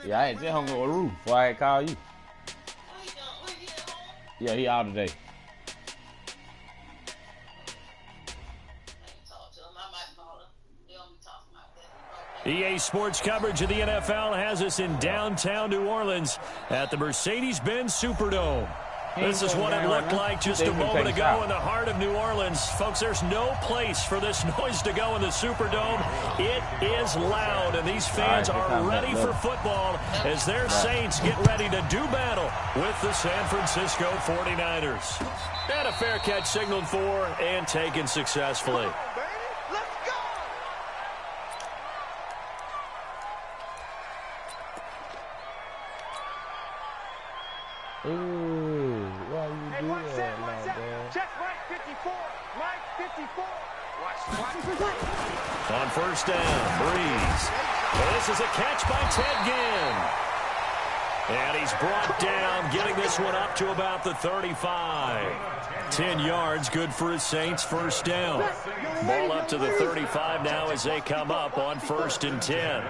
Yeah, I ain't just hung up with Roof before I call you. Yeah, he out today. EA Sports coverage of the NFL has us in downtown New Orleans at the Mercedes-Benz Superdome. This is what it looked like just a moment ago in the heart of New Orleans. Folks, there's no place for this noise to go in the Superdome. It is loud, and these fans are ready for football as their Saints get ready to do battle with the San Francisco 49ers. And a fair catch signaled for and taken successfully. Ooh, why you do that like that? Check Mike 54. Mike 54. On first down, Breeze. This is a catch by Ted Ginn. And he's brought down, getting this one up to about the 35. 10 yards, good for his Saints, first down. Ball up to the 35 now as they come up on 1st and 10.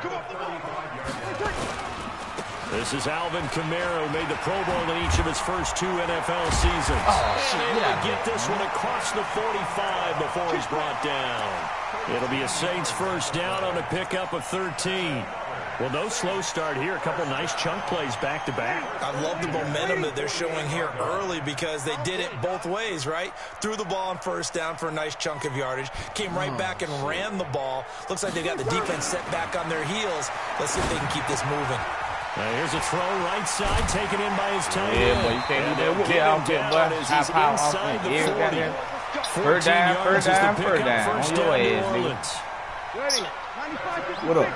This is Alvin Kamara, who made the Pro Bowl in each of his first 2 NFL seasons. And able to get this one across the 45 before he's brought down. It'll be a Saints first down on a pickup of 13. Well, no slow start here. A couple nice chunk plays back-to-back. I love the momentum that they're showing here early because they did it both ways, right? Threw the ball on first down for a nice chunk of yardage. Came right back and ran the ball. Looks like they've got the defense set back on their heels. Let's see if they can keep this moving. Now here's a throw right side, taken in by his tight end. Yeah, boy, you can't do that with that out there, boy. High inside the 40. First down. On your ass, What up?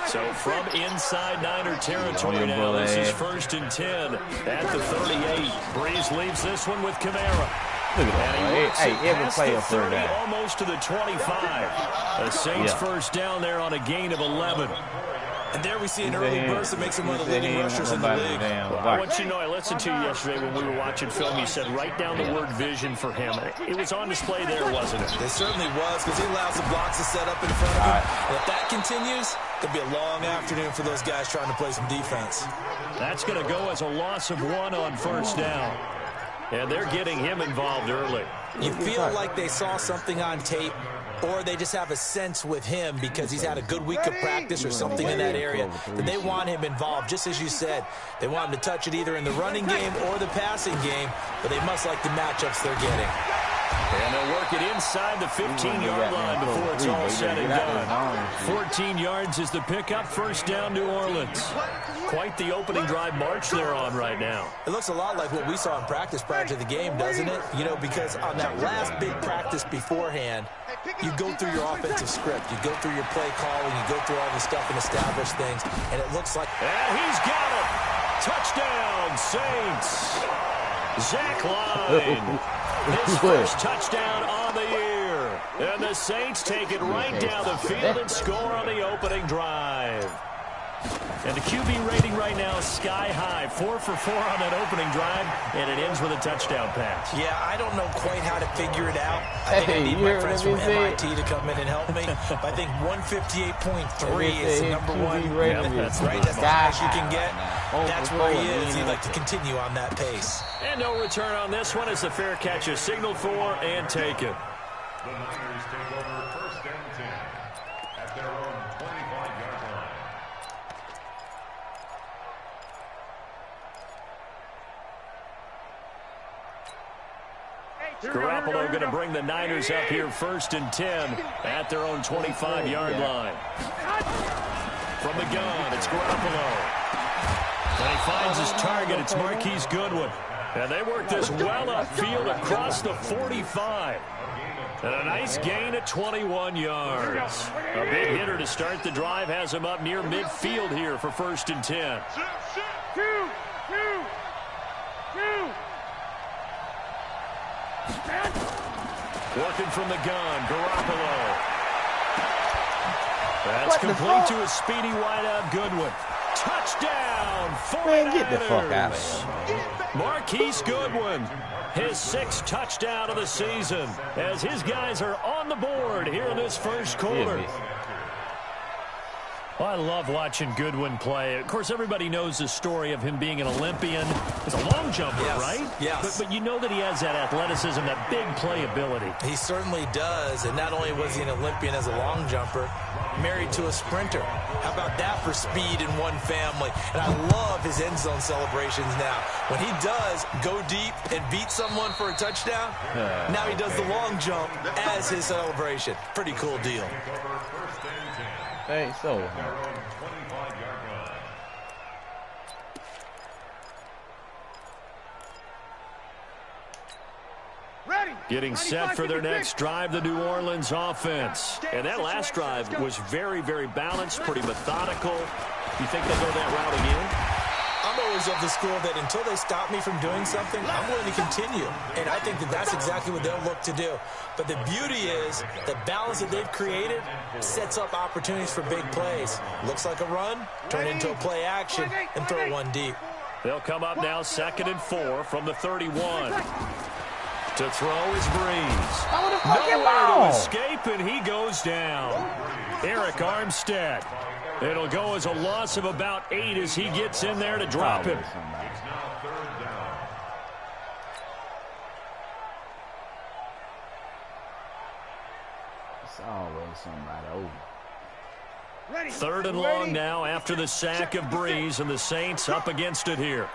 So from inside Niner territory now, this is 1st and 10 at the 38. Breeze leaves this one with Kamara. Look at that. Hey, every play up 30, almost to the 25. The Saints first down there on a gain of 11. And there we see an early burst that makes him one of the leading rushers in the league. Well, I want you to know, I listened to you yesterday when we were watching film. You said write down the word vision for him. It was on display there, wasn't it? It certainly was, because he allows the blocks to set up in front of him. And if that continues, it'll be a long afternoon for those guys trying to play some defense. That's going to go as a loss of 1 on first down. And they're getting him involved early. You feel like they saw something on tape, or they just have a sense with him because he's had a good week of practice or something in that area that they want him involved. Just as you said, they want him to touch it either in the running game or the passing game, but they must like the matchups they're getting. And they'll work it inside the 15-yard line before it's all said and done. 14 yards is the pickup, first down New Orleans. Quite the opening drive march they're on right now. It looks a lot like what we saw in practice prior to the game, doesn't it? You know, because on that last big practice beforehand, you go through your offensive script. You go through your play calling. You go through all the stuff and establish things. And it looks like... And he's got it! Touchdown, Saints! Zach Line. His first touchdown on the year. And the Saints take it right down the field and score on the opening drive. And the QB rating right now is sky high. 4 for 4 on that opening drive, and it ends with a touchdown pass. Yeah, I don't know quite how to figure it out. I think I need my friends from MIT to come in and help me. But I think 158.3 is the number one. Yeah, that's right. That's the highest you can get. That's where he is. He'd like to continue on that pace. And no return on this one as the fair catch is signaled for and taken. The Niners take over 1st and 10 at their own 25-yard line. Garoppolo going to bring the Niners up here 1st and 10 at their own 25-yard line. From the gun, it's Garoppolo. And he finds his target. It's Marquise Goodwin. And they work this well upfield across the 45. And a nice gain at 21 yards. A big hitter to start the drive has him up near midfield here for 1st and 10. Working from the gun, Garoppolo. That's complete to a speedy wideout Goodwin. Touchdown, 49ers. Man, get the fuck out of here. Marquise Goodwin, his 6th touchdown of the season, as his guys are on the board here in this first quarter. Well, I love watching Goodwin play. Of course, everybody knows the story of him being an Olympian. He's a long jumper, right? Yes. But you know that he has that athleticism, that big play ability. He certainly does. And not only was he an Olympian as a long jumper, married to a sprinter. How about that for speed in one family? And I love his end zone celebrations now. When he does go deep and beat someone for a touchdown, now he does the long jump as his celebration. Pretty cool deal. Hey, so. Getting set for their next drive, the New Orleans offense. And that last drive was very, very balanced, pretty methodical. You think they'll go that route again? I'm always of the school that until they stop me from doing something, I'm willing to continue. And I think that that's exactly what they'll look to do. But the beauty is the balance that they've created sets up opportunities for big plays. Looks like a run, turn into a play action, and throw one deep. They'll come up now 2nd and 4 from the 31. To throw is Breeze. Nowhere to escape, and he goes down. Eric Armstead. It'll go as a loss of about 8 as he gets in there to drop him. It's now 3rd down. It's always somebody over. 3rd and long now after the sack of Breeze, and the Saints up against it here.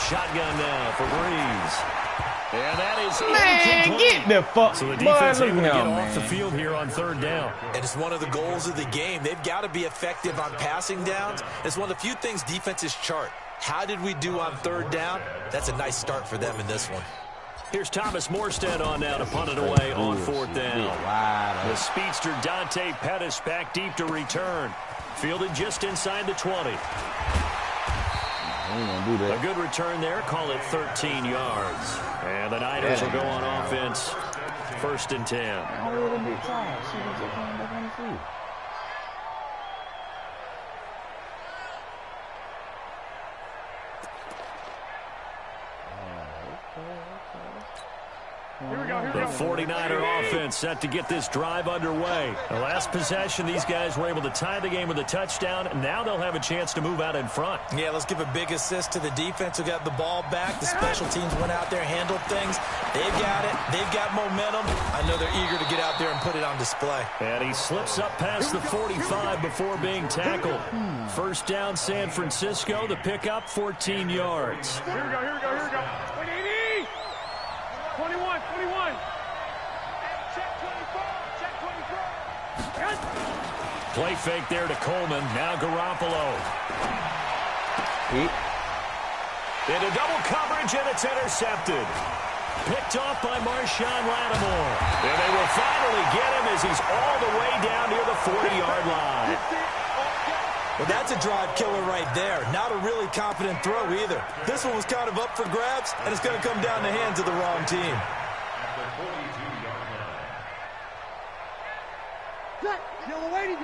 Shotgun now for Breeze. And that is incomplete. Get the fuck. So the defense able to get off the field here on 3rd down. And it's one of the goals of the game. They've got to be effective on passing downs. It's one of the few things defenses chart. How did we do on 3rd down? That's a nice start for them in this one. Here's Thomas Morstead on now to punt it away on 4th down. The speedster Dante Pettis back deep to return. Fielded just inside the 20. A good return there. Call it 13 yards. And the Niners will go on offense. 1st and 10. The 49er offense set to get this drive underway. The last possession, these guys were able to tie the game with a touchdown, and now they'll have a chance to move out in front. Yeah, let's give a big assist to the defense who got the ball back. The special teams went out there, handled things. They've got it. They've got momentum. I know they're eager to get out there and put it on display. And he slips up past the 45 before being tackled. 1st down, San Francisco. The pickup, 14 yards. Here we go. 21. Check 24. Play fake there to Coleman. Now Garoppolo. Into double coverage, and it's intercepted. Picked off by Marshawn Lattimore. And they will finally get him as he's all the way down near the 40-yard line. Well, that's a drive killer right there. Not a really confident throw either. This one was kind of up for grabs, and it's going to come down the hands of the wrong team. Yellow lady.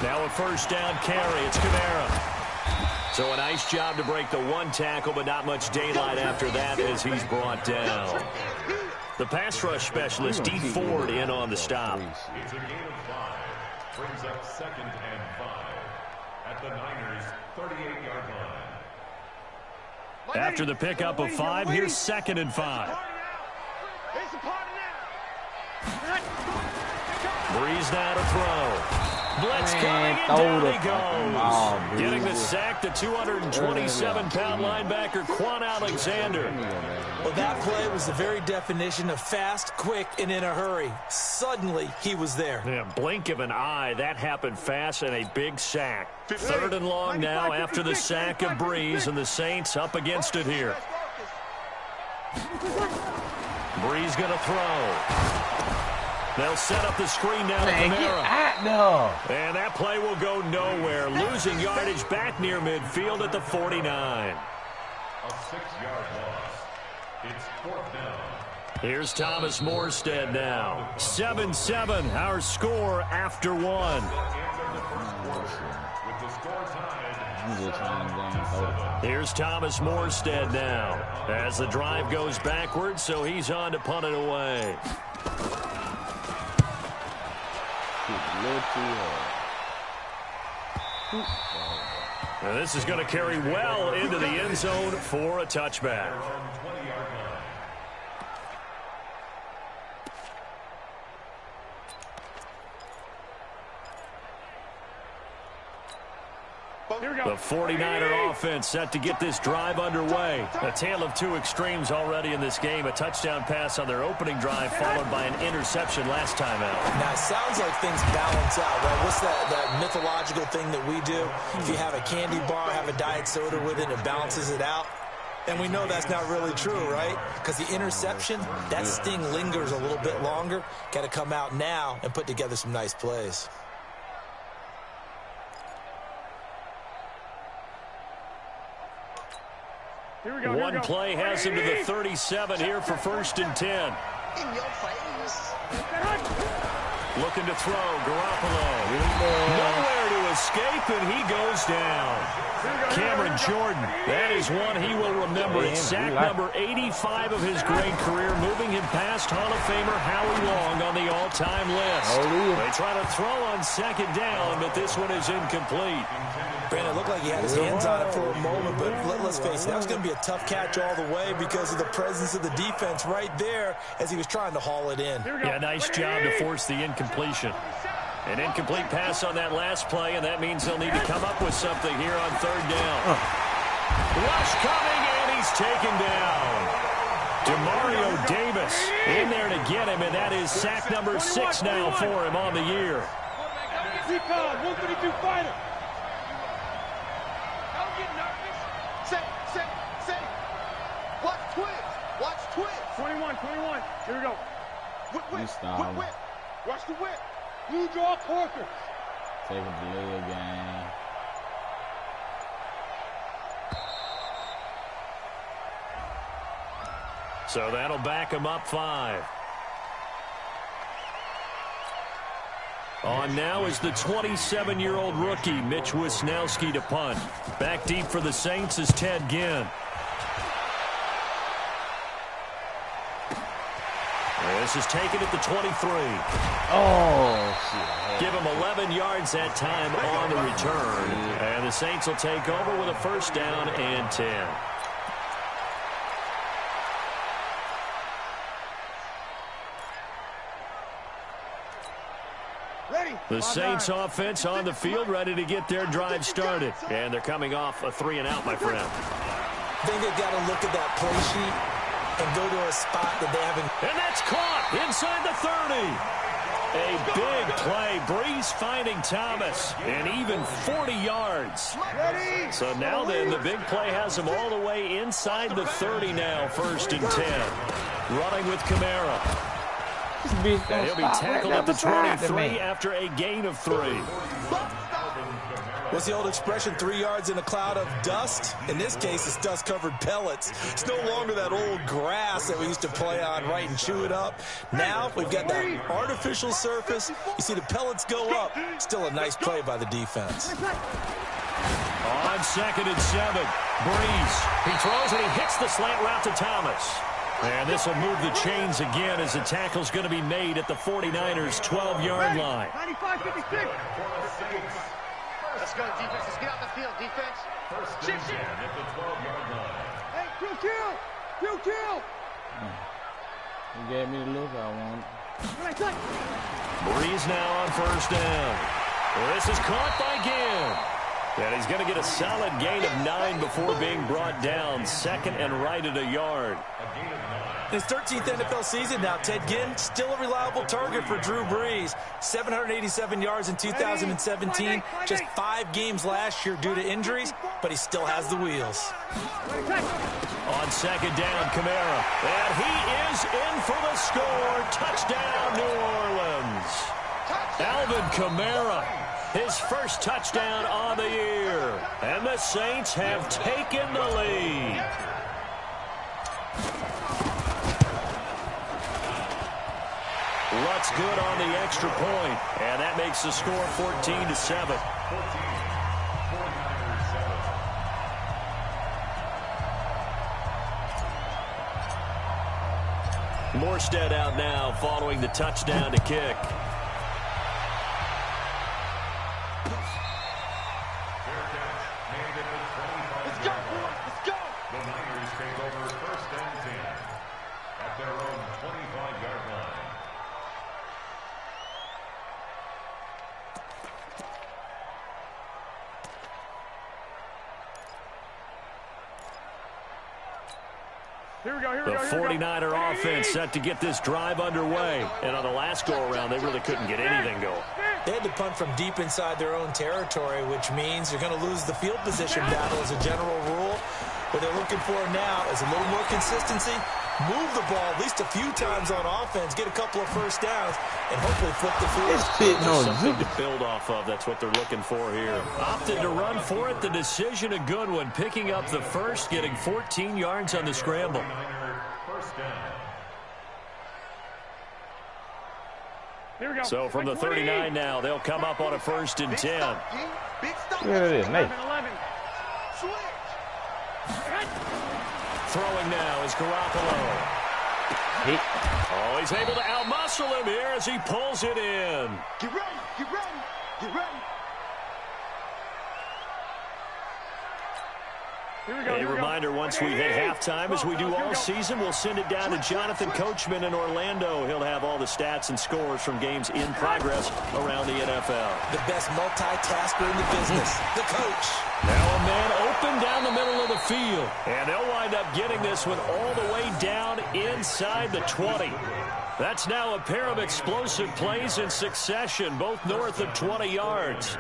Now a 1st down carry. It's Kamara. So a nice job to break the 1 tackle, but not much daylight after that as he's brought down. The pass rush specialist, D. Ford, in on the stop. It's a gain of 5. Brings up 2nd and 5 at the Niners' 38-yard line. After the pickup of 5, here's 2nd and 5. Breeze now to throw. Blitz coming, and down he goes. Getting the sack, the 227-pound linebacker, Quan Alexander. Well, that play was the very definition of fast, quick, and in a hurry. Suddenly, he was there. Yeah, blink of an eye, that happened fast, and a big sack. 3rd and long now after the sack of Breeze, and the Saints up against it here. Breeze going to throw. They'll set up the screen now to Kamara. And that play will go nowhere. Losing yardage back near midfield at the 49. A 6-yard loss. It's 4th down. Here's Thomas Morstead now. 7-7, our score after 1. With the score tied. Here's Thomas Morstead now as the drive goes backwards, so he's on to punt it away. Now this is going to carry well into the end zone for a touchback. The 49er offense set to get this drive underway. A tale of two extremes already in this game. A touchdown pass on their opening drive followed by an interception last time out. Now, it sounds like things balance out, right? What's that mythological thing that we do? If you have a candy bar, have a diet soda with it, it balances it out. And we know that's not really true, right? Because the interception, that sting lingers a little bit longer. Got to come out now and put together some nice plays. One play has him to the 37 here for 1st and 10. In your face. Looking to throw, Garoppolo. Nowhere to escape, and he goes down. Cameron Jordan, that is one he will remember. It's sack number 85 of his great career, moving him past Hall of Famer Howie Long on the all-time list. They try to throw on 2nd down, but this one is incomplete. Brandon, it looked like he had his hands on it for a moment, but let's face it, that was going to be a tough catch all the way because of the presence of the defense right there as he was trying to haul it in. Yeah, nice job to force the incompletion. An incomplete pass on that last play, and that means they'll need to come up with something here on 3rd down. Rush coming, and he's taken down. Demario Davis in there to get him, and that is sack number 6 now for him on the year. 132 fighter. Watch twins. Watch twins. 21. Here we go. Whip. Watch the whip. Blue draw Parker. Take a delay game. So that'll back him up 5. On now is the 27-year-old rookie, Mitch Wisnowski, to punt. Back deep for the Saints is Ted Ginn. This is taken at the 23. Oh, shit. Give him 11 yards that time on the return. And the Saints will take over with a 1st down and 10. The Saints offense on the field, ready to get their drive started. And they're coming off a 3-and-out, my friend. I think they've got to look at that play sheet and go to a spot that they haven't. And that's caught inside the 30. A big play. Breeze finding Thomas. And even 40 yards. So now then, the big play has him all the way inside the 30 now, 1st and 10. Running with Kamara. And he'll be tackled at the 23 after a gain of 3. What's the old expression, 3 yards in a cloud of dust? In this case, it's dust-covered pellets. It's no longer that old grass that we used to play on, right, and chew it up. Now we've got that artificial surface. You see the pellets go up. Still a nice play by the defense. On 2nd and 7, Breeze. He throws and he hits the slant route to Thomas. And this will move the chains again as the tackle's going to be made at the 49ers' 12-yard line. 95-56. Let's go, defense. Let's get out the field, defense. First down at the 12-yard line. Hey, kill. He gave me the look I wanted. Breeze now on 1st down. This is caught by Ginn. And he's going to get a solid gain of 9 before being brought down. 2nd and right at a yard. His 13th NFL season now, Ted Ginn, still a reliable target for Drew Brees. 787 yards in 2017, just 5 games last year due to injuries, but he still has the wheels. On 2nd down, Kamara. And he is in for the score. Touchdown, New Orleans. Alvin Kamara, his 1st touchdown on the year. And the Saints have taken the lead. That's good on the extra point, and that makes the score 14-7. Morstead out now following the touchdown to kick. Let's go, boys. Let's go. The Niners take over 1st and 10 at their own 25-yard line. Here we go, here we The go, here we go. 49er offense set to get this drive underway. And on the last go-around, they really couldn't get anything going. They had to punt from deep inside their own territory, which means they're going to lose the field position battle as a general rule. What they're looking for now is a little more consistency, move the ball at least a few times on offense, get a couple of first downs, and hopefully flip the field. There's something to build off of. That's what they're looking for here. Opted to run for it. The decision a good one. Picking up the first, getting 14 yards on the scramble. First down. Here we go. So from the 39 now, they'll come up on a 1st and 10. Look at this, Nate. 11. Throwing now is Garoppolo. Oh, he's able to outmuscle him here as he pulls it in. Get ready, get ready, get ready. A reminder, once we hit halftime, as we do all season, we'll send it down to Jonathan Coachman in Orlando. He'll have all the stats and scores from games in progress around the NFL. The best multitasker in the business, the coach. Now a man open down the middle of the field. And they'll wind up getting this one all the way down inside the 20. That's now a pair of explosive plays in succession, both north of 20 yards.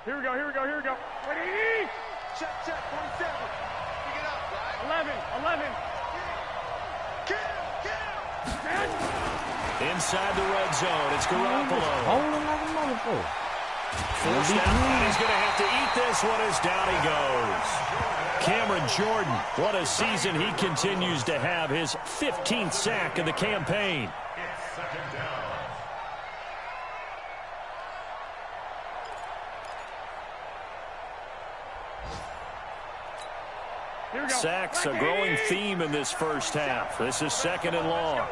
Here we go, here we go, here we go. Ready? Check, 47. Pick it up, right? 11. Kill. Inside the red zone, it's Garoppolo. Holding like a motherfucker. Forced out, he's going to have to eat this one as down he goes. Cameron Jordan, what a season he continues to have. His 15th sack of the campaign. It's 2nd down. Sacks, a growing theme in this first half. This is 2nd and long.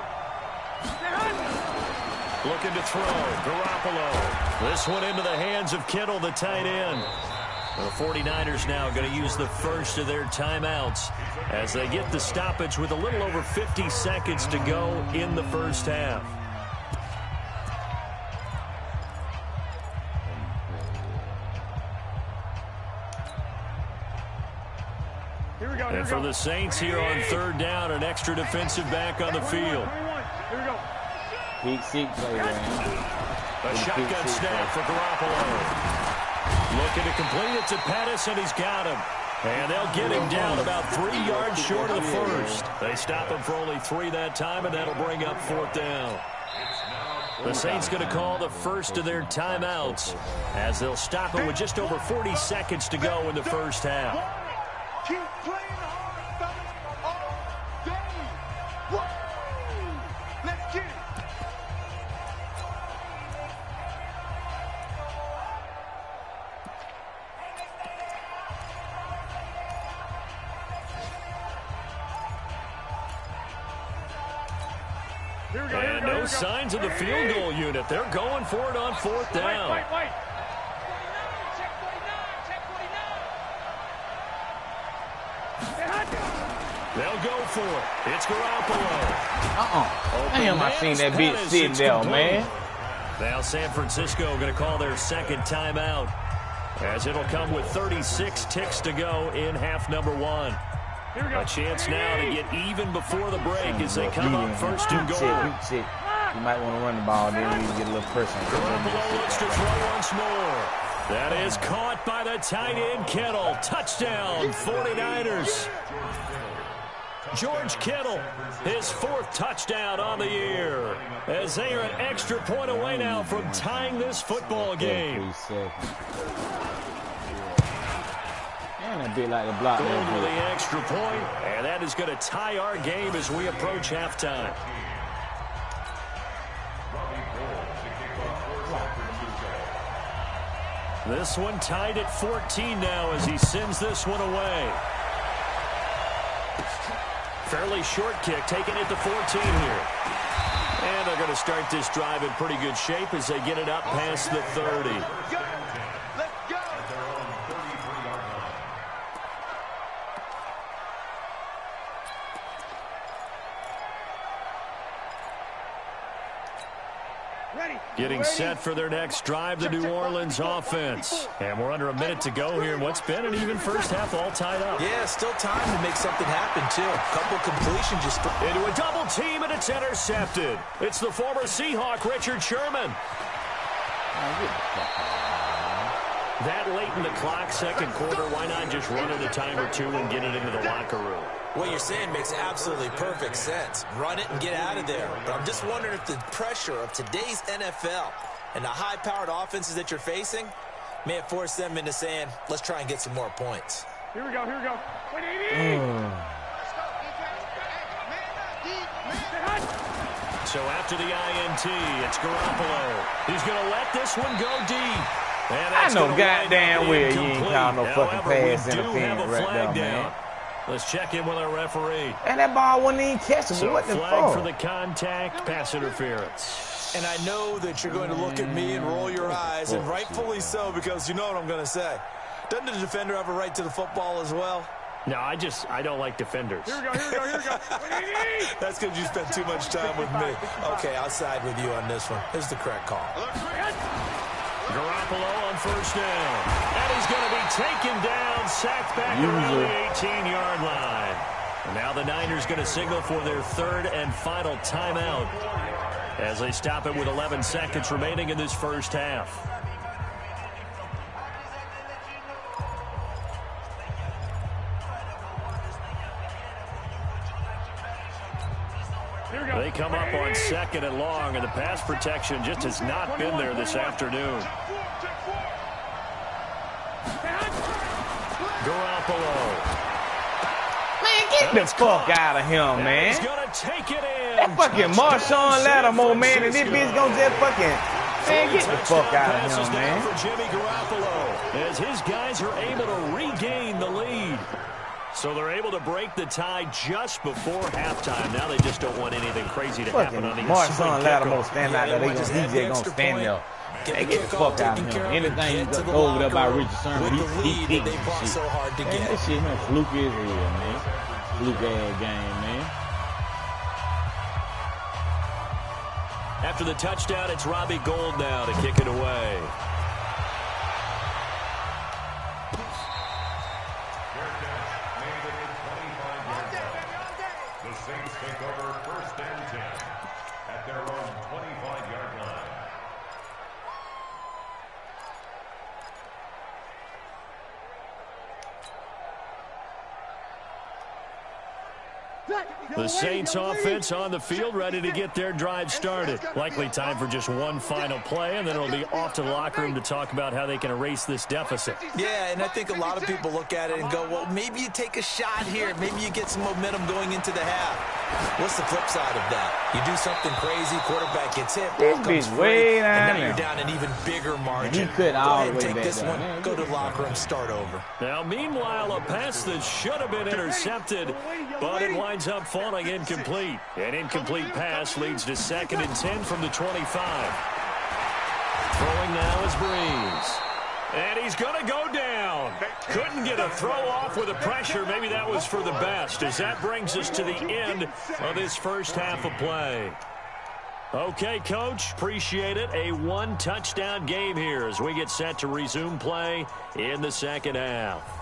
Looking to throw. Garoppolo. This one into the hands of Kittle, the tight end. The 49ers now going to use the first of their timeouts as they get the stoppage with a little over 50 seconds to go in the first half. And for the Saints here on 3rd down, an extra defensive back on the field. Here we go. Peak seek play, man. A shotgun snap for Garoppolo. Looking to complete it to Pettis, and he's got him. And they'll get him down about 3 yards short of the first. They stop him for only 3 that time, and that'll bring up 4th down. The Saints going to call the first of their timeouts as they'll stop him with just over 40 seconds to go in the first half. Keep playing hard, fellas, all day. Woo! Let's get it. And no signs of the field goal unit. They're going for it on 4th down. Wait. They'll go for it. It's Garoppolo. Damn, I seen that bitch sitting there, man. Now San Francisco going to call their 2nd timeout as it'll come with 36 ticks to go in half number 1. A chance now to get even before the break as they come up 1st and goal. You might want to run the ball, then you get a little pressure. Garoppolo looks to throw once more. That is caught by the tight end Kittle. Touchdown, 49ers. George Kittle, his 4th touchdown on the year, as they are an extra point away now from tying this football game. Damn, Man, that bit like the block. Gold with the extra point, and that is going to tie our game as we approach halftime. This one tied at 14 now as he sends this one away. Fairly short kick, taking it to 14 here. And they're going to start this drive in pretty good shape as they get it up past the 30. Getting set for their next drive, the New Orleans offense. And we're under a minute to go here in what's been an even first half, all tied up. Yeah, still time to make something happen, too. A couple completions just... Into a double team, and it's intercepted. It's the former Seahawk, Richard Sherman. That late in the clock, second quarter, why not just run it a time or two and get it into the locker room? What you're saying makes absolutely perfect sense. Run it and get out of there. But I'm just wondering if the pressure of today's NFL and the high-powered offenses that you're facing may have forced them into saying, let's try and get some more points. Here we go, here we go. So after the INT, it's Garoppolo. He's going to let this one go deep. I know goddamn well you ain't call no fucking pass interference right there, man. Let's check in with our referee. And that ball wasn't even catchable. So what the flag fuck? for the contact, pass interference. And I know that you're going to look at me and roll your eyes, and rightfully so, because you know what I'm going to say. Doesn't the defender have a right to the football as well? No, I don't like defenders. Here we go, here we go, here we go. That's because you spent too much time with me. Okay, I'll side with you on this one. Here's the correct call. Garoppolo on first down. And he's going to be taken down, sacked back around the 18-yard line. And now the Niners going to signal for their third and final timeout as they stop it with 11 seconds remaining in this first half. They come up on second and long, and the pass protection just has not been there this afternoon. Garoppolo. Man, get the fuck out of here, man. He's going to take it in. That fucking Marshawn Lattimore, man, and this bitch gonna just fucking... Man, get the fuck out of here, man. For Jimmy Garoppolo, as his guys are able to regain the lead. So they're able to break the tie just before halftime. Now they just don't want anything crazy to happen on the Marshawn Lattimore stand out there. They gonna stand there. They get the fuck out of here. Anything you go over there by Richard Sherman, he kicks the shit. So hard to get. That shit, man, fluke is here, man. Fluke ass game, man. After the touchdown, it's Robbie Gould now to kick it away. The Saints take over first and 10 at their own 25-yard line. The Saints offense on the field, ready to get their drive started. Likely time for just one final play, and then it'll be off to the locker room to talk about how they can erase this deficit. Yeah, and I think a lot of people look at it and go, well, maybe you take a shot here. Maybe you get some momentum going into the half. What's the flip side of that? You do something crazy, quarterback gets hit, ball comes free, and now you're down an even bigger margin. He could go all ahead and the way take this back one, down. go to the locker room, start over. Now, meanwhile, a pass that should have been intercepted, but it winds up falling incomplete. An incomplete pass leads to 2nd and 10 from the 25. Throwing now is Breeze. And he's going to go down. Couldn't get a throw off with the pressure. Maybe that was for the best, as that brings us to the end of this first half of play. Okay, Coach, appreciate it. A one-touchdown game here as we get set to resume play in the second half.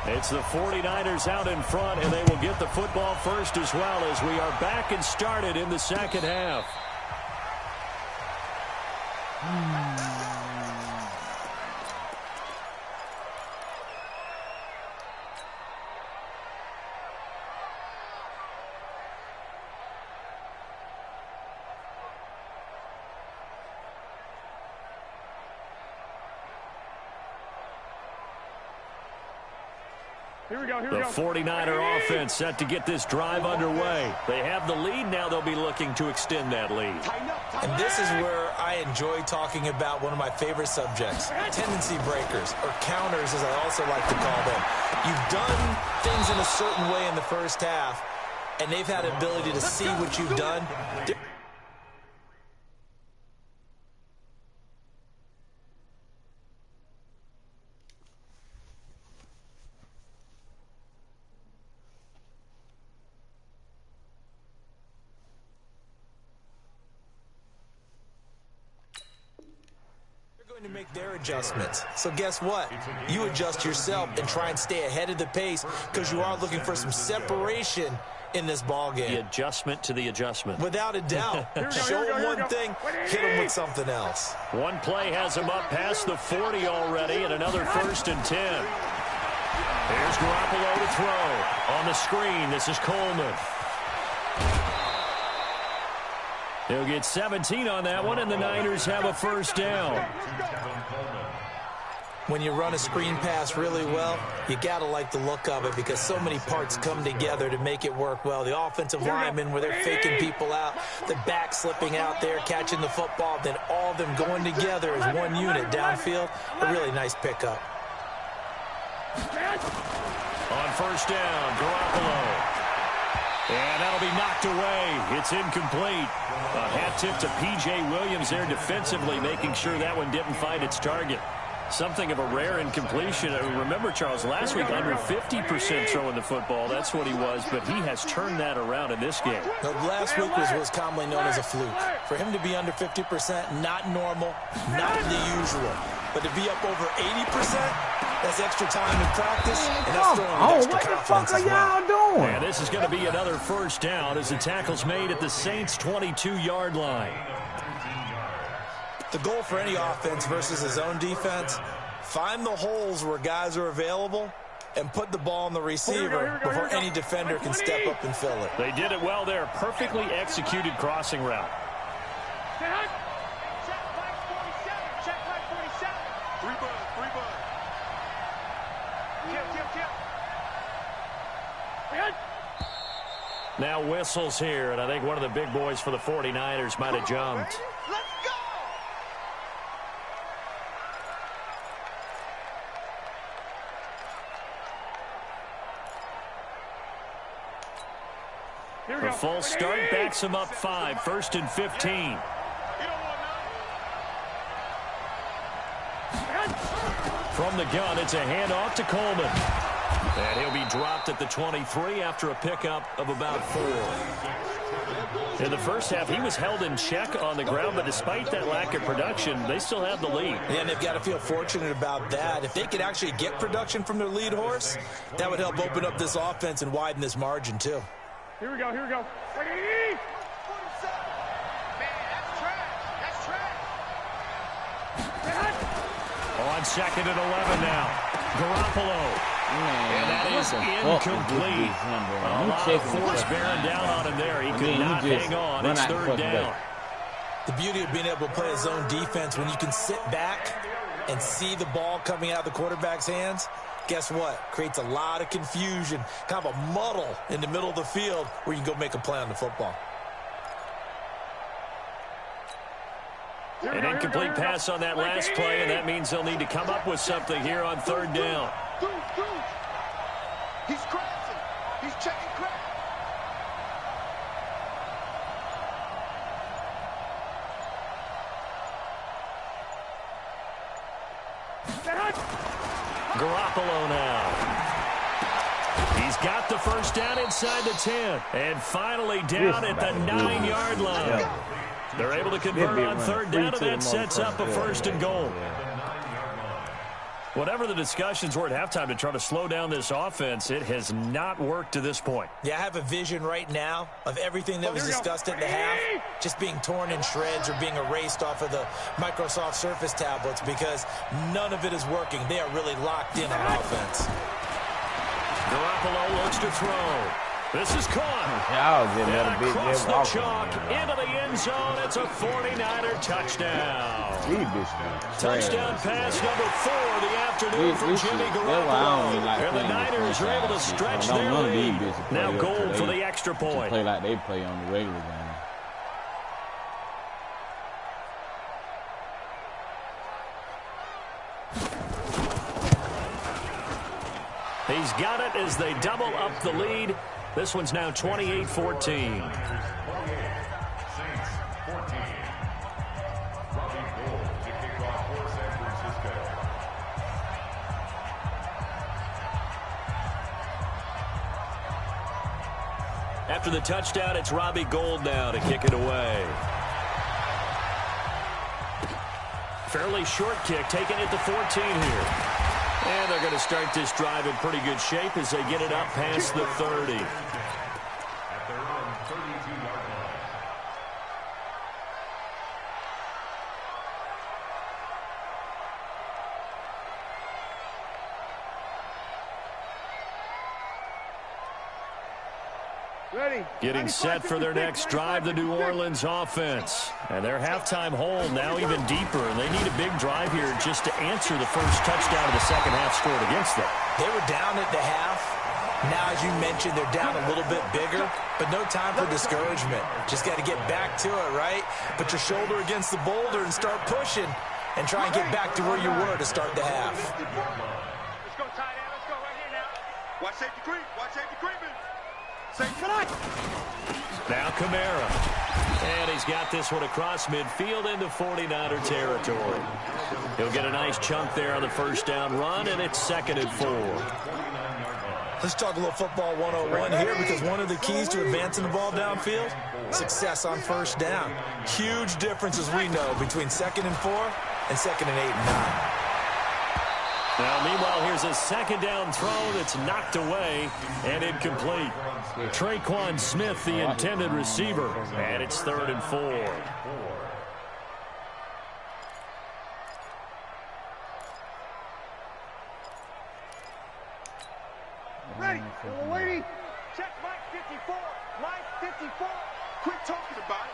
It's the 49ers out in front, and they will get the football first as well as we are back and started in the second half. The 49er offense set to get this drive underway. They have the lead now. They'll be looking to extend that lead. And this is where I enjoy talking about one of my favorite subjects, tendency breakers, or counters as I also like to call them. You've done things in a certain way in the first half, and they've had the ability to see what you've done. To make their adjustments. So guess what? You adjust yourself and try and stay ahead of the pace because you are looking for some separation in this ball game. The adjustment to the adjustment. Without a doubt. Show them one thing, hit them with something else. One play has them up past the 40 already, and another 1st and 10. Here's Garoppolo to throw. On the screen, this is Coleman. He'll get 17 on that one, and the Niners have a 1st down. When you run a screen pass really well, you got to like the look of it because so many parts come together to make it work well. The offensive linemen, where they're faking people out, the back slipping out there, catching the football, then all of them going together as one unit downfield. A really nice pickup. On 1st down, Garoppolo. And that'll be knocked away. It's incomplete. A hat tip to P.J. Williams there defensively, making sure that one didn't find its target. Something of a rare incompletion. Remember, Charles, last week under 50% throwing the football. That's what he was, but he has turned that around in this game. The last week was commonly known as a fluke. For him to be under 50%, not normal, not the usual. But to be up over 80%, that's extra time in practice, and that's throwing extra confidence as well. What the fuck are y'all doing? And this is going to be another 1st down as the tackle's made at the Saints' 22-yard line. The goal for any offense versus his own defense, find the holes where guys are available and put the ball on the receiver before any defender can step up and fill it. They did it well there. Perfectly executed crossing route. Now whistles here, and I think one of the big boys for the 49ers might have jumped. Let's go. The full start backs him up 5, 1st and 15. From the gun, it's a handoff to Coleman. And he'll be dropped at the 23 after a pickup of about 4. In the first half, he was held in check on the ground, but despite that lack of production, they still have the lead. Yeah, and they've got to feel fortunate about that. If they could actually get production from their lead horse, that would help open up this offense and widen this margin, too. Here we go. Man, that's trash. On 2nd and 11 now. Garoppolo. And that is incomplete. A lot of force bearing down on him there. He could not hang on. It's 3rd down. The beauty of being able to play a zone defense, when you can sit back and see the ball coming out of the quarterback's hands, guess what? Creates a lot of confusion, kind of a muddle in the middle of the field where you can go make a play on the football. An incomplete pass on that last play, and that means they'll need to come up with something here on 3rd down. He's crashing. He's checking crack. Garoppolo now. He's got the 1st down inside the 10. And finally down at the 9-yard line. They're able to convert on 3rd down, and that sets up a 1st and goal. Whatever the discussions were at halftime to try to slow down this offense, it has not worked to this point. Yeah, I have a vision right now of everything that was discussed at the half just being torn in shreds or being erased off of the Microsoft Surface tablets because none of it is working. They are really locked in on offense. Garoppolo looks to throw. This is caught. Yeah, across the chalk into the end zone. It's a 49er touchdown. Touchdown pass number 4 of the afternoon from Jimmy Garoppolo. And the Niners are able to stretch their lead. Now Gold for the extra point. Play like they play on the regular game. He's got it as they double up the lead. This one's now 28-14. 48, Saints 14. Robbie Gould to kick off for San Francisco. After the touchdown, it's Robbie Gould now to kick it away. Fairly short kick, taking it to 14 here. And they're going to start this drive in pretty good shape as they get it up past the 30. At their own 32-yard line. Ready. Getting set for their next drive, the New Orleans offense. And their halftime hole now even deeper, and they need a big drive here just to answer the first touchdown of the second half scored against them. They were down at the half. Now, as you mentioned, they're down a little bit bigger, but no time for discouragement. Just got to get back to it, right? Put your shoulder against the boulder and start pushing and try and get back to where you were to start the half. Let's go, tight end. Let's go right here now. Watch safety creep. Watch safety creeping. Safety cut. Now Kamara. And he's got this one across midfield into 49er territory. He'll get a nice chunk there on the first down run, and it's 2nd and 4. Let's talk a little football 101 here, because one of the keys to advancing the ball downfield, success on first down. Huge difference, as we know, between 2nd and 4 and 2nd and 8 and 9. Now, meanwhile, here's a second down throw that's knocked away and incomplete. Traquan Smith, the intended receiver, and it's 3rd and 4. Ready. Lady. Check Mike 54. Mike 54. Quit talking about it.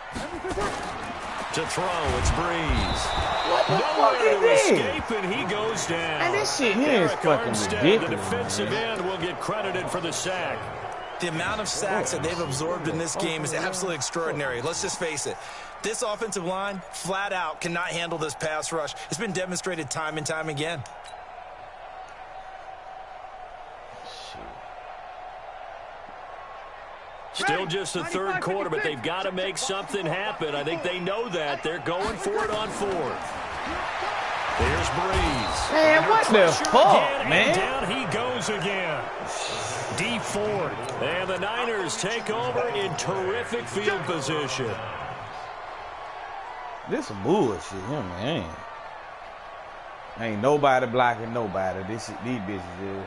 To throw, it's Breeze. What the fuck Nowhere to is this? escape, and he goes down. And this shit here is fucking ridiculous. The defensive end will get credited for the sack. The amount of sacks that they've absorbed in this game is absolutely extraordinary. Let's just face it. This offensive line, flat out, cannot handle this pass rush. It's been demonstrated time and time again. Still just the third quarter, but they've got to make something happen. I think they know that. They're going for it on 4th. There's Breeze. Man, what the fuck, man? And down he goes again. Deep 4. And the Niners take over in terrific field position. This some bullshit here, man. Ain't nobody blocking nobody. This shit, these bitches is.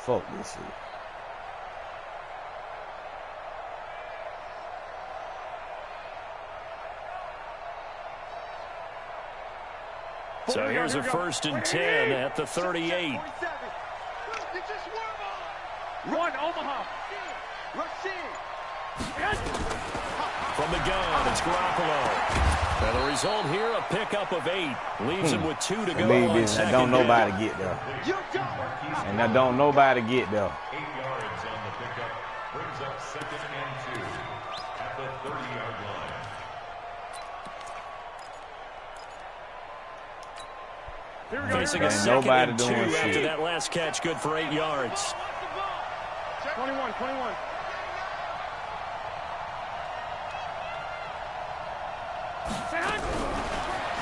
Fuck this shit. So here's a 1st and 10 at the 38. Run, Omaha. From the gun, it's Garoppolo. And the result here, a pickup of 8. Leaves him with 2 to go on second don't down. nobody get there. And that don't nobody get there. 8 yards on the pickup. Brings up 2nd and 2 at the 30-yard line. Facing a 2nd and 2 after that last catch, good for 8 yards. 21.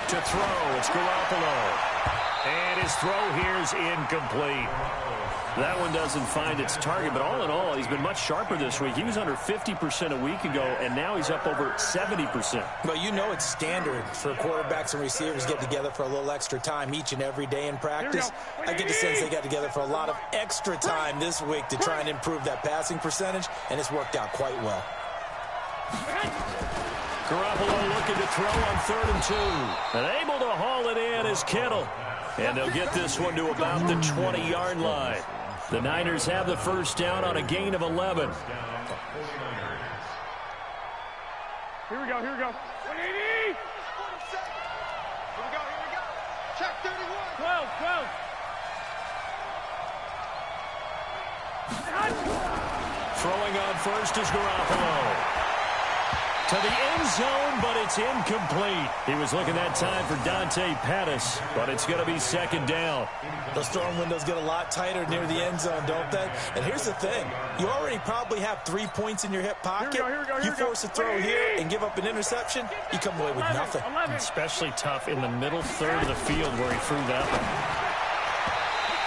To throw, it's Garoppolo. And his throw here is incomplete. That one doesn't find its target, but all in all, he's been much sharper this week. He was under 50% a week ago, and now he's up over 70%. Well, you know it's standard for quarterbacks and receivers get together for a little extra time each and every day in practice. I get the sense they got together for a lot of extra time this week to try and improve that passing percentage, and it's worked out quite well. Garoppolo looking to throw on 3rd and 2. And able to haul it in is Kittle. And they'll get this one to about the 20-yard line. The Niners have the first down on a gain of 11. Here we go, here we go. 180! Here we go. Check 31. 12. Throwing on first is Garoppolo. To the end zone, but it's incomplete. He was looking that time for Dante Pettis, but it's going to be second down. Those throwing windows get a lot tighter near the end zone, don't they? And here's the thing. You already probably have 3 points in your hip pocket. You force a throw here and give up an interception, you come away with nothing. Especially tough in the middle third of the field where he threw that one.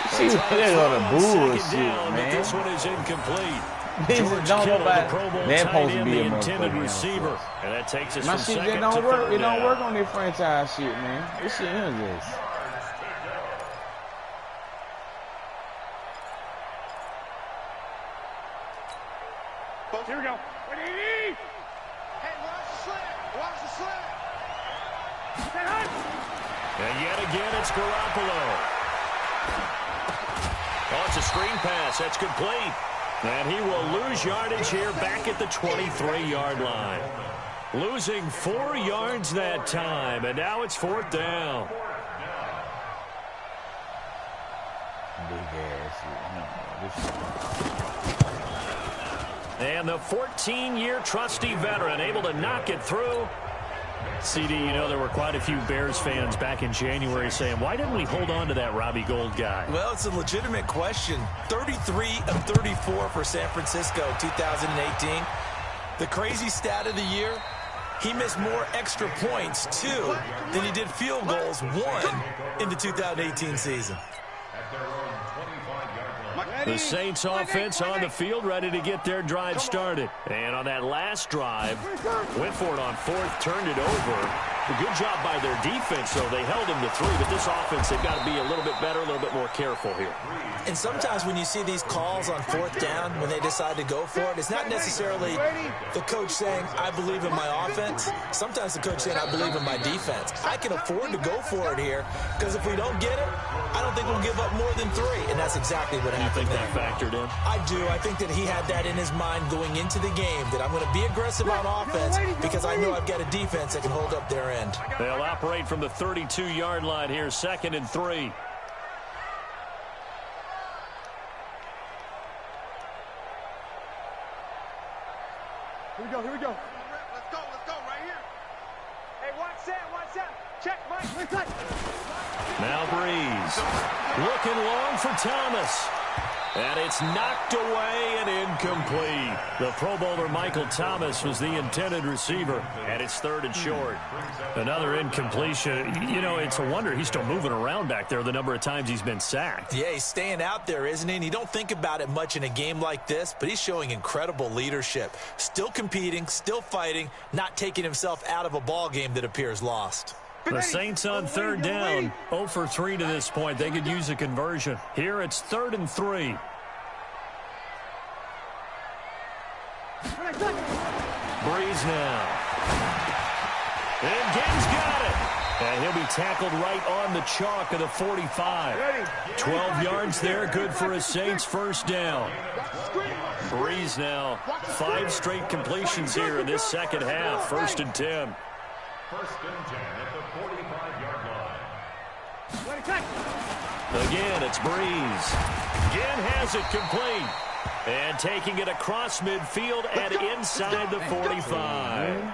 See, they're going to bullshit, down, man. But this one is incomplete. George Kittle, the Pro Bowl tight end, the intended receiver. And that takes us my from shit second that don't to work. third It don't down. work on this franchise shit, man. This shit useless. Here we go. 180! Hey, watch the slant. And yet again, it's Garoppolo. Oh, it's a screen pass. That's complete. And he will lose yardage here back at the 23-yard line. Losing 4 yards that time, and now it's fourth down. Big ass shit. And the 14-year trusty veteran able to knock it through. CD, you know there were quite a few Bears fans back in January saying, why didn't we hold on to that Robbie Gould guy? Well, it's a legitimate question. 33 of 34 for San Francisco 2018. The crazy stat of the year, he missed more extra points, 2, than he did field goals, 1, in the 2018 season. The Saints offense on the field, ready to get their drive started. And on that last drive, went for it on fourth, turned it over. A good job by their defense, though. They held him to 3, but this offense, they've got to be a little bit better, a little bit more careful here. And sometimes when you see these calls on fourth down, when they decide to go for it, it's not necessarily the coach saying, I believe in my offense. Sometimes the coach saying, I believe in my defense. I can afford to go for it here, because if we don't get it, I don't think we'll give up more than 3. And that's exactly what happened. You think that factored in? I do. I think that he had that in his mind going into the game, that I'm going to be aggressive on offense because I know I've got a defense that can hold up their end. They'll operate from the 32-yard line here, 2nd and 3. Here we go. Let's go right here. Hey, watch that. Check, Mike. Now Breeze. Looking long for Thomas. And it's knocked away and incomplete. The Pro Bowler Michael Thomas was the intended receiver, and it's 3rd and short. Another incompletion. You know, it's a wonder he's still moving around back there the number of times he's been sacked. Yeah, he's staying out there, isn't he? And you don't think about it much in a game like this, but he's showing incredible leadership. Still competing, still fighting, not taking himself out of a ball game that appears lost. The Saints on 3rd down, 0 for 3 to this point. They could use a conversion. Here it's 3rd and 3. Breeze now. And Gaines got it. And he'll be tackled right on the chalk of the 45. 12 yards there, good for a Saints first down. Breeze now, 5 straight completions here in this second half. 1st and 10. 1st and 10 at the 45-yard line. Again, it's Breeze. Again has it complete. And taking it across midfield and inside the 45.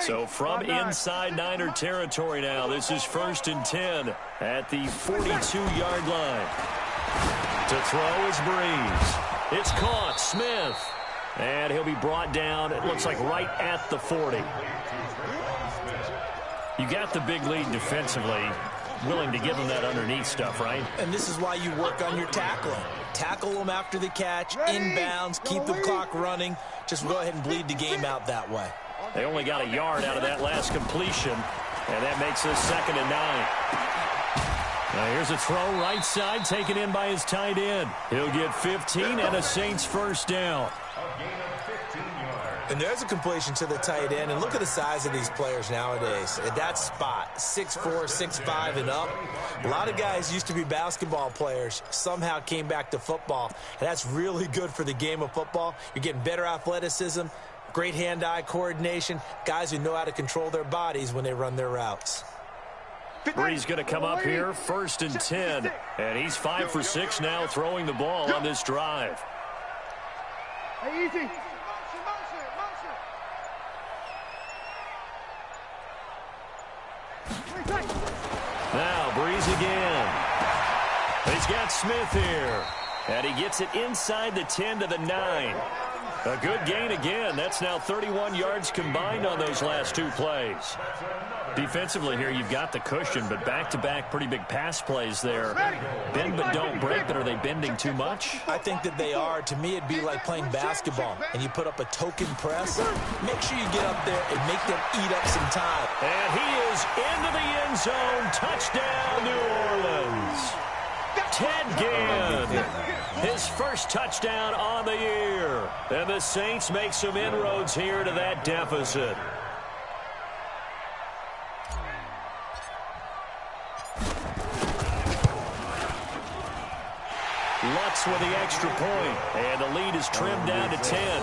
So from inside Niner territory now, this is 1st and 10 at the 42-yard line. To throw is Breeze. It's caught. Smith. And he'll be brought down, it looks like right at the 40. You got the big lead defensively, willing to give them that underneath stuff, right? And this is why you work on your tackling. Tackle them after the catch, inbounds, keep the clock running. Just go ahead and bleed the game out that way. They only got a yard out of that last completion, and that makes this 2nd and 9. Now here's a throw right side taken in by his tight end. He'll get 15 and a Saints first down. A gain of 15 yards. And there's a completion to the tight end. And look at the size of these players nowadays. At that spot, 6'4", 6'5", and up. A lot of guys used to be basketball players, somehow came back to football. And that's really good for the game of football. You're getting better athleticism, great hand-eye coordination, guys who know how to control their bodies when they run their routes. Bree's going to come up here, 1st and 10. And he's 5 for 6 now throwing the ball on this drive. Hey, easy. Now Breeze again. He's got Smith here. And he gets it inside the 10 to the 9. A good gain again. That's now 31 yards combined on those last 2 plays. Defensively here, you've got the cushion, but back-to-back pretty big pass plays there. Bend but don't break, but are they bending too much? I think that they are. To me, it'd be like playing basketball, and you put up a token press. Make sure you get up there and make them eat up some time. And he is into the end zone. Touchdown, New Orleans. Ted Ginn, his first touchdown on the year. And the Saints make some inroads here to that deficit. Lutz with the extra point, and the lead is trimmed down to 10.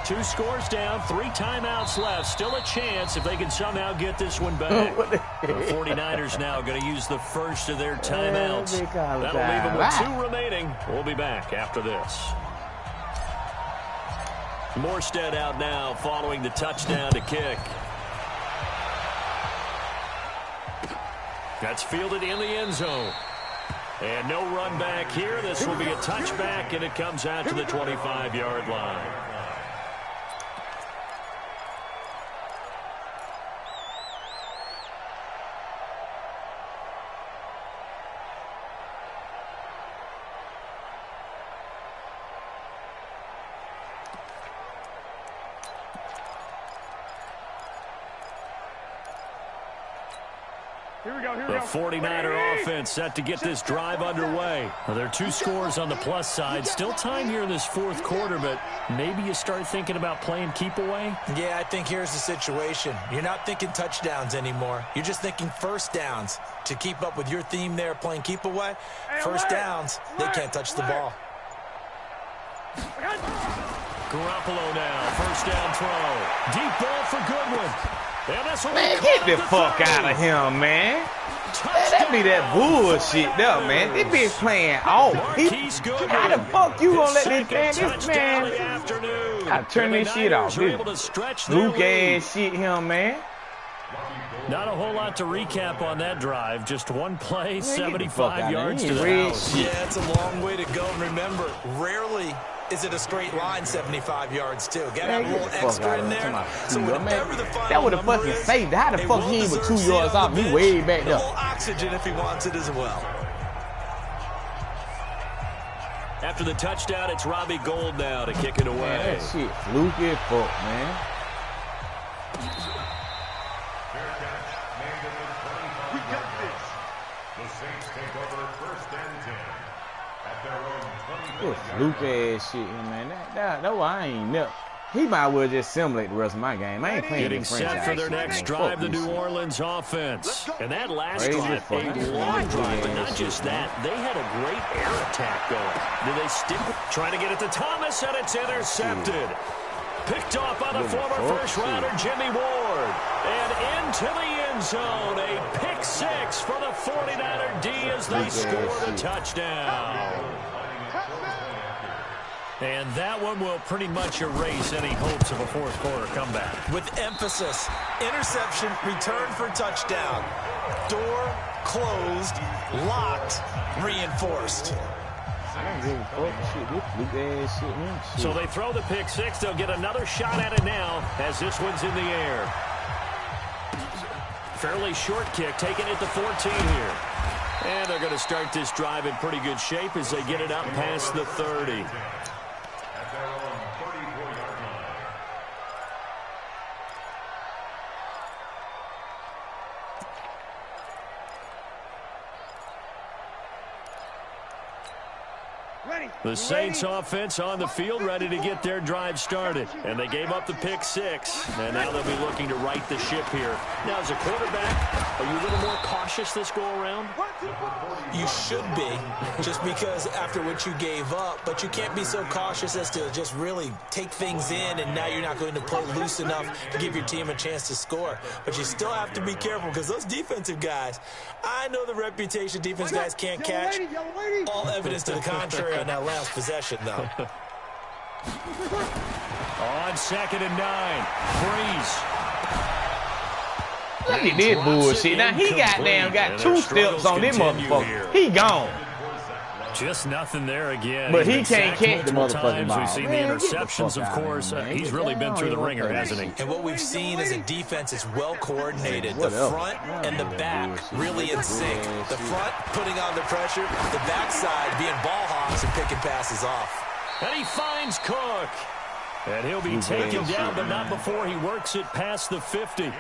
2 scores down, 3 timeouts left. Still a chance if they can somehow get this one back. The 49ers now going to use the first of their timeouts. That'll leave them with 2 remaining. We'll be back after this. Morstead out now following the touchdown to kick. That's fielded in the end zone. And no run back here. This will be a touchback, and it comes out to the 25-yard line. The 49er offense set to get this drive underway. Well, there are 2 scores on the plus side. Still time here in this 4th quarter, but maybe you start thinking about playing keep away? Yeah, I think here's the situation. You're not thinking touchdowns anymore. You're just thinking first downs. To keep up with your theme there, playing keep away, first downs, they can't touch the ball. Garoppolo now, first down throw. Deep ball for Goodwin. Man, get the fuck out of him, man. That be that bullshit there, man. This bitch playing off. How the fuck you gonna let this man? I turn this shit off. This Luke ass shit here, man. Not a whole lot to recap on that drive. Just 1 play, 75 yards to the house. Yeah, it's a long way to go. And remember, rarely is it a straight line 75 yards, too. Got to have a little extra in there. So whatever the final that would have fucking saved. How the fuck he ain't with 2 yards off me way back there? A little oxygen if he wants it as well. After the touchdown, it's Robbie Gould now to kick it away. Man, that shit fluky as fuck, man. We got this. The Saints take over 1st and 10 at their own 20. Fluke ass shit, man. That why I ain't never. He might well just simulate the rest of my game. I ain't playing getting set for their next drive, the New Orleans offense. And that last drive, a long drive, but not just that. They had a great air attack going. Do they stick? Trying to get it to Thomas, and it's intercepted. Picked off by the former first-rounder Jimmy Ward. And into the end zone, a pick 6 for the 49er D as they scored a touchdown. And that one will pretty much erase any hopes of a 4th quarter comeback. With emphasis, interception, return for touchdown. Door closed, locked, reinforced. So they throw the pick 6. They'll get another shot at it now as this one's in the air. Fairly short kick, taking it to 14 here. And they're going to start this drive in pretty good shape as they get it up past the 30. The Saints offense on the field, ready to get their drive started. And they gave up the pick 6, and now they'll be looking to right the ship here. Now, as a quarterback, are you a little more cautious this go-around? You should be, just because after what you gave up, but you can't be so cautious as to just really take things in, and now you're not going to play loose enough to give your team a chance to score. But you still have to be careful, because those defensive guys, I know the reputation defense guys can't catch. All evidence to the contrary on that last possession, though. On 2nd and 9, Breeze. Look at this bullshit. Now, he got 2 steps on this motherfucker. He gone. Just nothing there again. But he can't catch the motherfucking ball. We've seen the interceptions, of course. He's really been through the ringer, hasn't he? And what we've seen is a defense is well coordinated. The front and the back really in sync. The front putting on the pressure, the backside being ball hawks and picking passes off. And he finds Cook. And he'll be taken down, but not before he works it past the 50.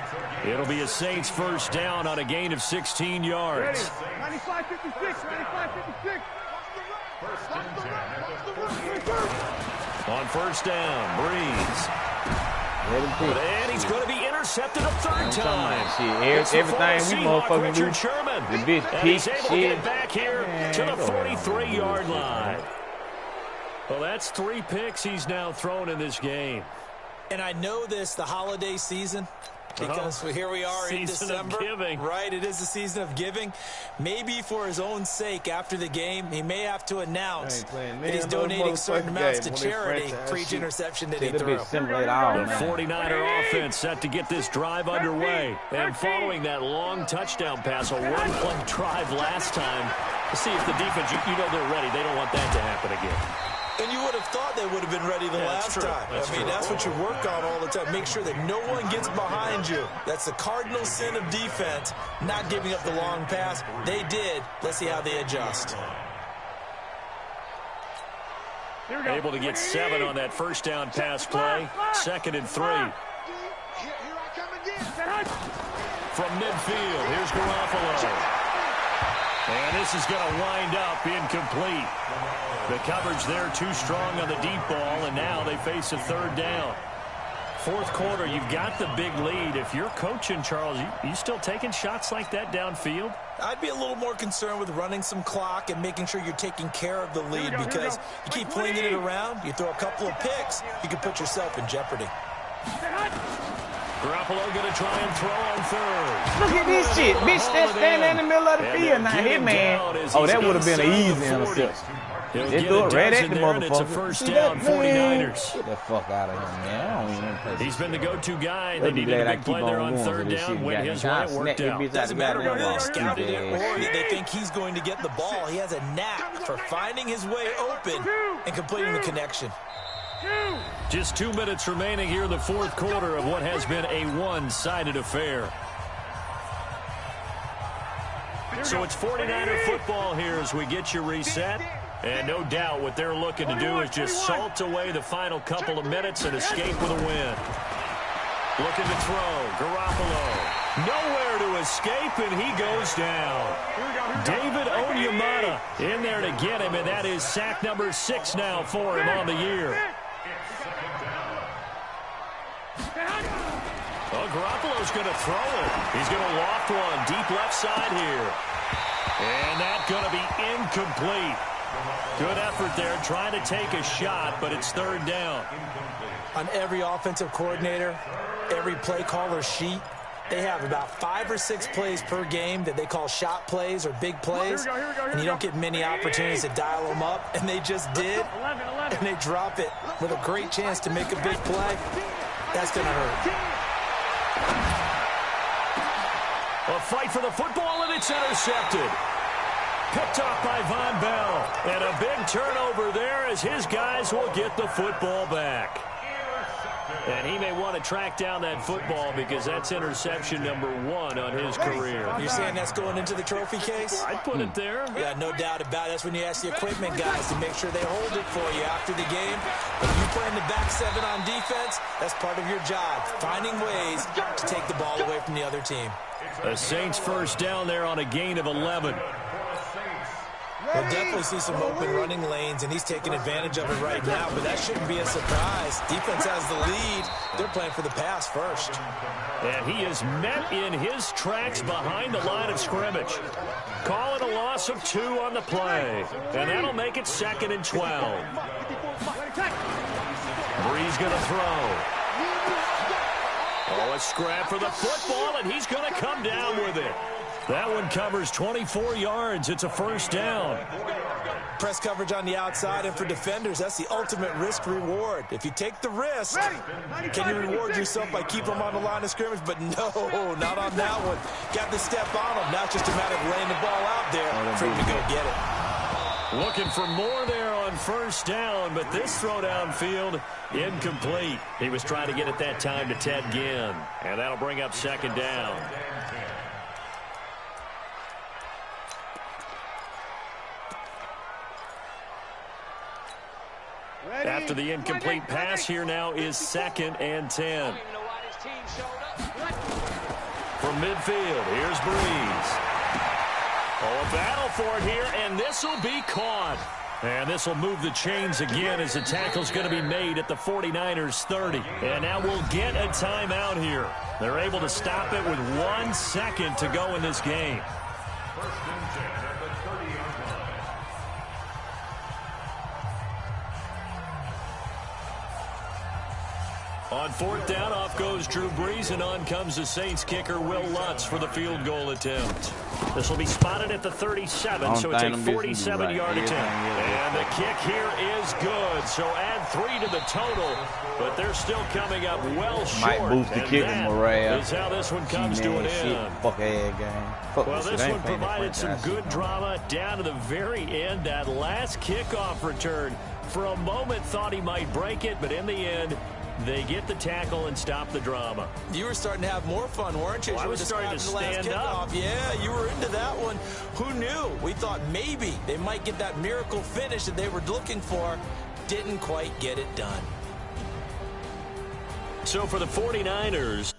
It'll be a Saints first down on a gain of 16 yards. 95-56, 95-56. On first down, Breeze. And he's going to be intercepted a 3rd time. Everything we motherfucking do. Fisherman. The bitch and he's able to get it back here to the 43-yard line. Well, that's 3 picks he's now thrown in this game. And I know this, the holiday season, because here we are in December. Right, it is the season of giving. Maybe for his own sake, after the game, he may have to announce that he's donating certain amounts to charity for each interception that he threw. The 49er offense set to get this drive underway. And following that long touchdown pass, a one-play drive last time, to see if the defense, you know they're ready. They don't want that to happen again. And you would have thought they would have been ready the last time. That's what you work on all the time. Make sure that no one gets behind you. That's the cardinal sin of defense, not giving up the long pass. They did. Let's see how they adjust. Able to get 7 on that first down pass play. 2nd and 3. From midfield, here's Garoppolo. And this is going to wind up incomplete. The coverage there too strong on the deep ball, and now they face a 3rd down. 4th quarter, you've got the big lead. If you're coaching, Charles, you still taking shots like that downfield? I'd be a little more concerned with running some clock and making sure you're taking care of the lead, because you keep flinging it around, you throw a couple of picks, you can put yourself in jeopardy. Garoppolo going to try and throw on 3rd. Look at this shit. Bitch, that's standing in the middle of the field. Now, hit man. Oh, that would have been an easy interception. They threw it right at the motherfucker. It's a first down, 49ers. Get the fuck out of here, man. I don't even want to play. He's been the go-to guy. They needed a big play there on 3rd down. Went his way, it worked out. Doesn't matter whether they scouted it or they think he's going to get the ball. He has a knack for finding his way open and completing the connection. Just 2 minutes remaining here in the 4th quarter of what has been a one-sided affair. So it's 49er football here as we get you reset. And no doubt what they're looking to do is just salt away the final couple of minutes and escape with a win. Looking to throw. Garoppolo. Nowhere to escape, and he goes down. David Onyemata in there to get him, and that is sack number 6 now for him on the year. Well, Garoppolo's going to throw it. He's going to loft one deep left side here. And that's going to be incomplete. Good effort there, trying to take a shot, but it's 3rd down. On every offensive coordinator, every play caller sheet, they have about 5 or 6 plays per game that they call shot plays or big plays, and you don't get many opportunities to dial them up, and they just did, and they drop it with a great chance to make a big play. That's going to hurt. A fight for the football, and it's intercepted. Picked off by Von Bell. And a big turnover there as his guys will get the football back. And he may want to track down that football because that's interception number 1 on his career. You're saying that's going into the trophy case? I'd put it there. Yeah, no doubt about it. That's when you ask the equipment guys to make sure they hold it for you after the game. If you play in the back 7 on defense, that's part of your job, finding ways to take the ball away from the other team. The Saints first down there on a gain of 11. We'll definitely see some open running lanes, and he's taking advantage of it right now, but that shouldn't be a surprise. Defense has the lead. They're playing for the pass first. And he is met in his tracks behind the line of scrimmage. Call it a loss of 2 on the play, and that'll make it 2nd and 12. Bree's going to throw. Oh, a scrap for the football, and he's going to come down with it. That one covers 24 yards. It's a first down. Press coverage on the outside, and for defenders, that's the ultimate risk-reward. If you take the risk, can you reward yourself by keeping them on the line of scrimmage? But no, not on that one. Got the step on them. Now it's just a matter of laying the ball out there for him to go get it. Looking for more there on first down, but this throw downfield, incomplete. He was trying to get it that time to Ted Ginn, and that'll bring up 2nd down. After the incomplete pass, here now is 2nd and 10. From midfield, here's Breeze. Oh, a battle for it here, and this will be caught. And this will move the chains again as the tackle's going to be made at the 49ers 30. And now we'll get a timeout here. They're able to stop it with 1 second to go in this game. On 4th down, off goes Drew Brees, and on comes the Saints kicker, Will Lutz, for the field goal attempt. This will be spotted at the 37, so it's a 47-yard attempt. And the kick here is good, so add 3 to the total, but they're still coming up well short. Might boost the kicking morale. Is how this one comes to an end. Fuck ass game. Well, this one provided some good drama down to the very end. That last kickoff return, for a moment thought he might break it, but in the end, they get the tackle and stop the drama. You were starting to have more fun, weren't you? Well, I was starting to stand up. Yeah, you were into that one. Who knew? We thought maybe they might get that miracle finish that they were looking for. Didn't quite get it done. So for the 49ers,